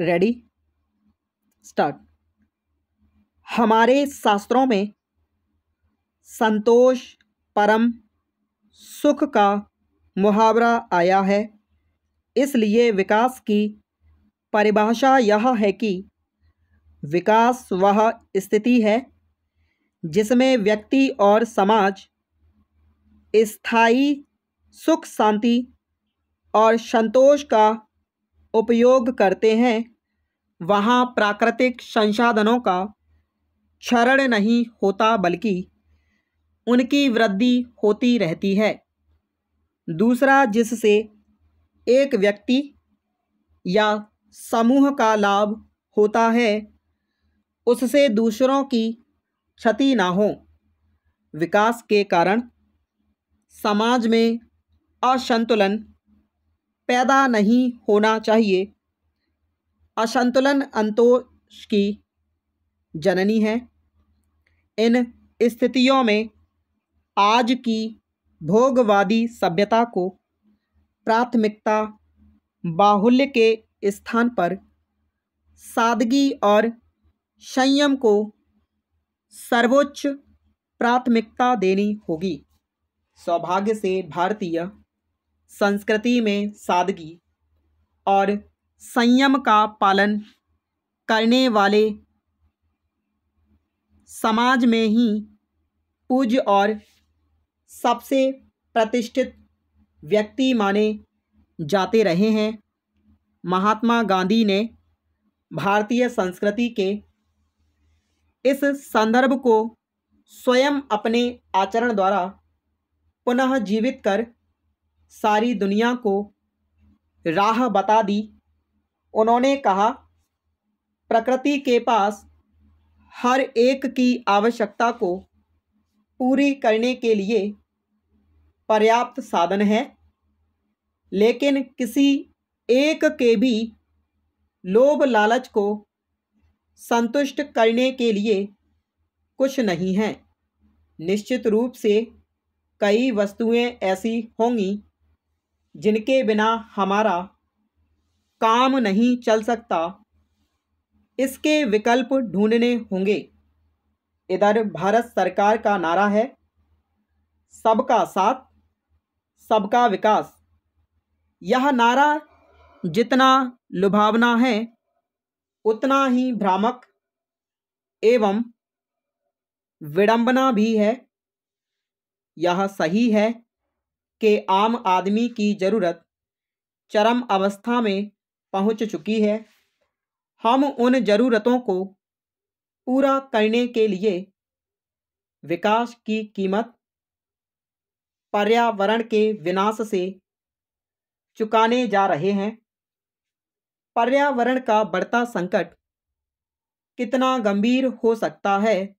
Ready start. हमारे शास्त्रों में संतोष परम सुख का मुहावरा आया है। इसलिए विकास की परिभाषा यह है कि विकास वह स्थिति है जिसमें व्यक्ति और समाज स्थायी सुख शांति और संतोष का उपयोग करते हैं। वहाँ प्राकृतिक संसाधनों का क्षरण नहीं होता बल्कि उनकी वृद्धि होती रहती है। दूसरा, जिससे एक व्यक्ति या समूह का लाभ होता है उससे दूसरों की क्षति ना हो। विकास के कारण समाज में असंतुलन पैदा नहीं होना चाहिए। असंतुलन अंतोष की जननी है। इन स्थितियों में आज की भोगवादी सभ्यता को प्राथमिकता बाहुल्य के स्थान पर सादगी और संयम को सर्वोच्च प्राथमिकता देनी होगी। सौभाग्य से भारतीय संस्कृति में सादगी और संयम का पालन करने वाले समाज में ही पूज्य और सबसे प्रतिष्ठित व्यक्ति माने जाते रहे हैं। महात्मा गांधी ने भारतीय संस्कृति के इस संदर्भ को स्वयं अपने आचरण द्वारा पुनः जीवित कर सारी दुनिया को राह बता दी। उन्होंने कहा, प्रकृति के पास हर एक की आवश्यकता को पूरी करने के लिए पर्याप्त साधन है, लेकिन किसी एक के भी लोभ लालच को संतुष्ट करने के लिए कुछ नहीं है। निश्चित रूप से कई वस्तुएं ऐसी होंगी जिनके बिना हमारा काम नहीं चल सकता। इसके विकल्प ढूंढने होंगे। इधर भारत सरकार का नारा है, सबका साथ सबका विकास। यह नारा जितना लुभावना है उतना ही भ्रामक एवं विडंबना भी है। यह सही है कि आम आदमी की ज़रूरत चरम अवस्था में पहुंच चुकी है। हम उन ज़रूरतों को पूरा करने के लिए विकास की कीमत पर्यावरण के विनाश से चुकाने जा रहे हैं। पर्यावरण का बढ़ता संकट कितना गंभीर हो सकता है,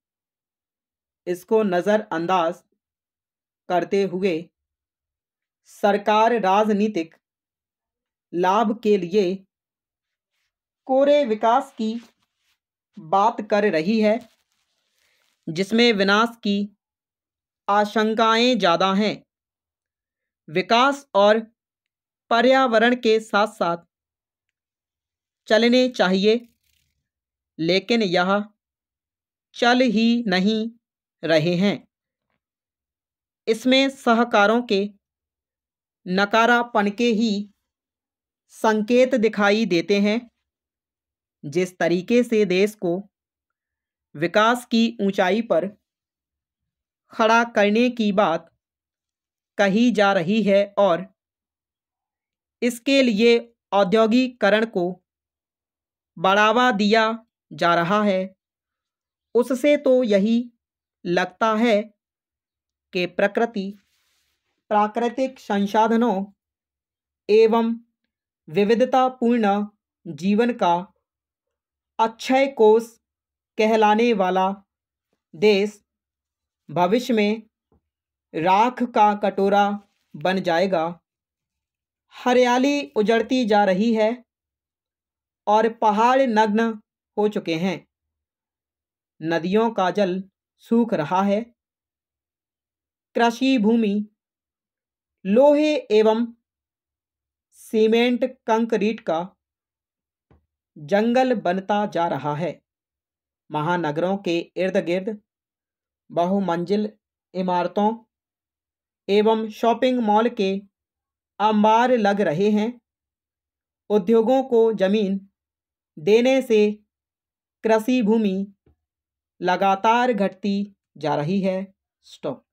इसको नज़रअंदाज करते हुए सरकार राजनीतिक लाभ के लिए कोरे विकास की बात कर रही है, जिसमें विनाश की आशंकाएं ज़्यादा हैं। विकास और पर्यावरण के साथ साथ चलने चाहिए, लेकिन यह चल ही नहीं रहे हैं। इसमें सहकारों के नकारापन के ही संकेत दिखाई देते हैं। जिस तरीके से देश को विकास की ऊंचाई पर खड़ा करने की बात कही जा रही है और इसके लिए औद्योगिकरण को बढ़ावा दिया जा रहा है, उससे तो यही लगता है कि प्रकृति प्राकृतिक संसाधनों एवं विविधतापूर्ण जीवन का अक्षय कोष कहलाने वाला देश भविष्य में राख का कटोरा बन जाएगा। हरियाली उजड़ती जा रही है और पहाड़ नग्न हो चुके हैं। नदियों का जल सूख रहा है। कृषि भूमि लोहे एवं सीमेंट कंक्रीट का जंगल बनता जा रहा है। महानगरों के इर्द गिर्द बहुमंजिल इमारतों एवं शॉपिंग मॉल के अंबार लग रहे हैं। उद्योगों को जमीन देने से कृषि भूमि लगातार घटती जा रही है। स्टॉप।